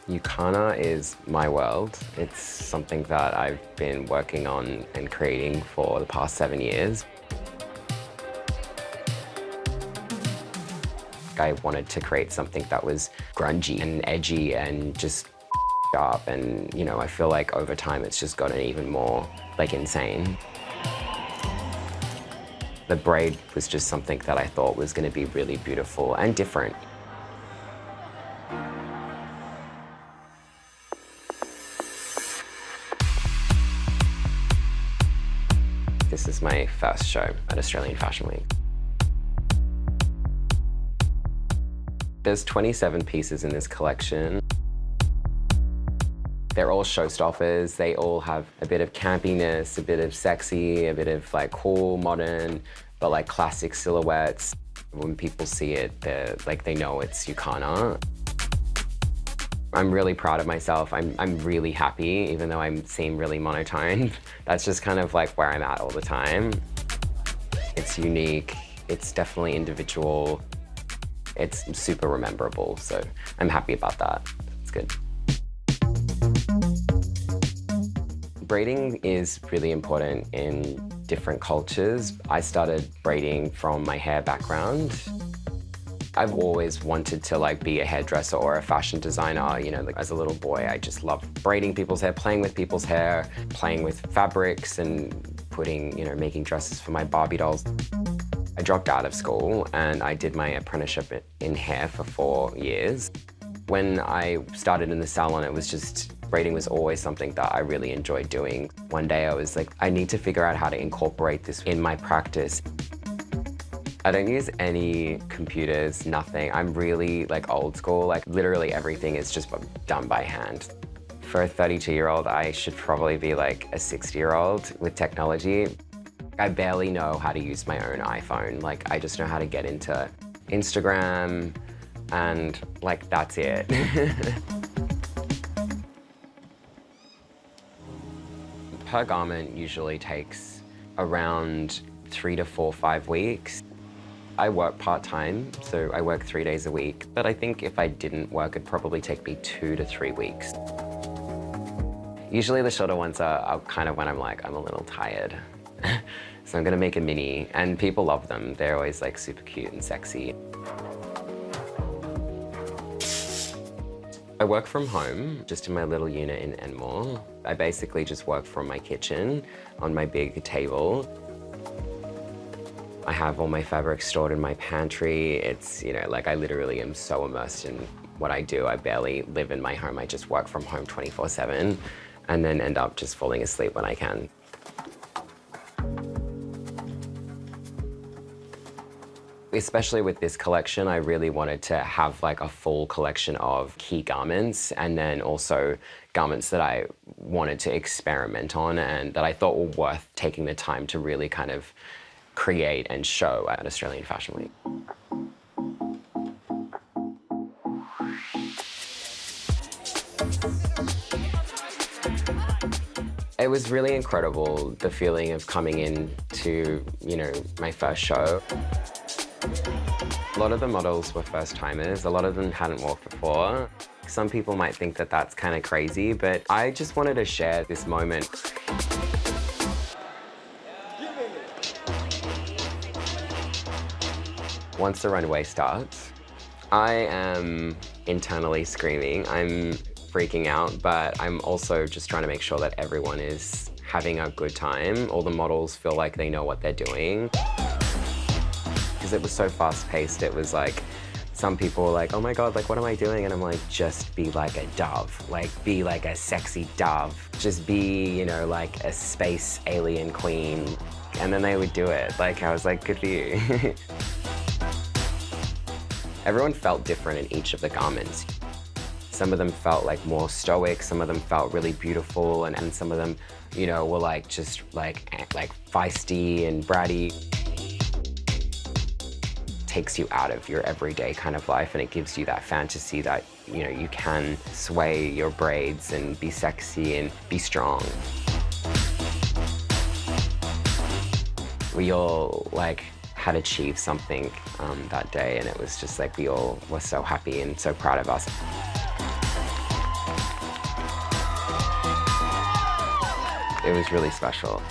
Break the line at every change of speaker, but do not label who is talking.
Youkhana is my world. It's something that I've been working on and creating for the past 7 years. I wanted to create something that was grungy and edgy and just up, and you know, I feel like over time it's just gotten even more like insane. The braid was just something that I thought was going to be really beautiful and different. This is my first show at Australian Fashion Week. There's 27 pieces in this collection. They're all showstoppers. They all have a bit of campiness, a bit of sexy, a bit of like cool, modern, but like classic silhouettes. When people see it, they know it's Youkhana. I'm really proud of myself. I'm really happy, even though I seem really monotone. That's just kind of like where I'm at all the time. It's unique. It's definitely individual. It's super rememberable, so I'm happy about that. It's good. Braiding is really important in different cultures. I started braiding from my hair background. I've always wanted to like be a hairdresser or a fashion designer. You know, like, as a little boy, I just loved braiding people's hair, playing with people's hair, playing with fabrics and making dresses for my Barbie dolls. I dropped out of school and I did my apprenticeship in hair for 4 years. When I started in the salon, it was just, braiding was always something that I really enjoyed doing. One day I was like, I need to figure out how to incorporate this in my practice. I don't use any computers, nothing. I'm really like old school, like literally everything is just done by hand. For a 32-year-old, I should probably be like a 60-year-old with technology. I barely know how to use my own iPhone. Like, I just know how to get into Instagram and like, that's it. Per garment usually takes around 3 to 4, 5 weeks. I work part-time, so I work 3 days a week. But I think if I didn't work, it'd probably take me 2 to 3 weeks. Usually the shorter ones are kind of when I'm like, I'm a little tired. So I'm gonna make a mini, and people love them. They're always like super cute and sexy. I work from home, just in my little unit in Enmore. I basically just work from my kitchen on my big table. I have all my fabrics stored in my pantry. It's, you know, like I literally am so immersed in what I do. I barely live in my home. I just work from home 24/7 and then end up just falling asleep when I can. Especially with this collection, I really wanted to have like a full collection of key garments, and then also garments that I wanted to experiment on and that I thought were worth taking the time to really kind of create and show at Australian Fashion Week. It was really incredible, the feeling of coming in to, you know, my first show. A lot of the models were first-timers. A lot of them hadn't walked before. Some people might think that that's kind of crazy, but I just wanted to share this moment. Once the runway starts, I am internally screaming. I'm freaking out, but I'm also just trying to make sure that everyone is having a good time. All the models feel like they know what they're doing. Because it was so fast-paced, it was like, some people were like, oh my God, like, what am I doing? And I'm like, just be like a dove. Like, be like a sexy dove. Just be, you know, like a space alien queen. And then they would do it. Like, I was like, good for you. Everyone felt different in each of the garments. Some of them felt like more stoic, some of them felt really beautiful, and some of them, you know, were like just like feisty and bratty. Takes you out of your everyday kind of life, and it gives you that fantasy that, you know, you can sway your braids and be sexy and be strong. We all like had achieved something that day, and it was just like we all were so happy and so proud of us. it was really special.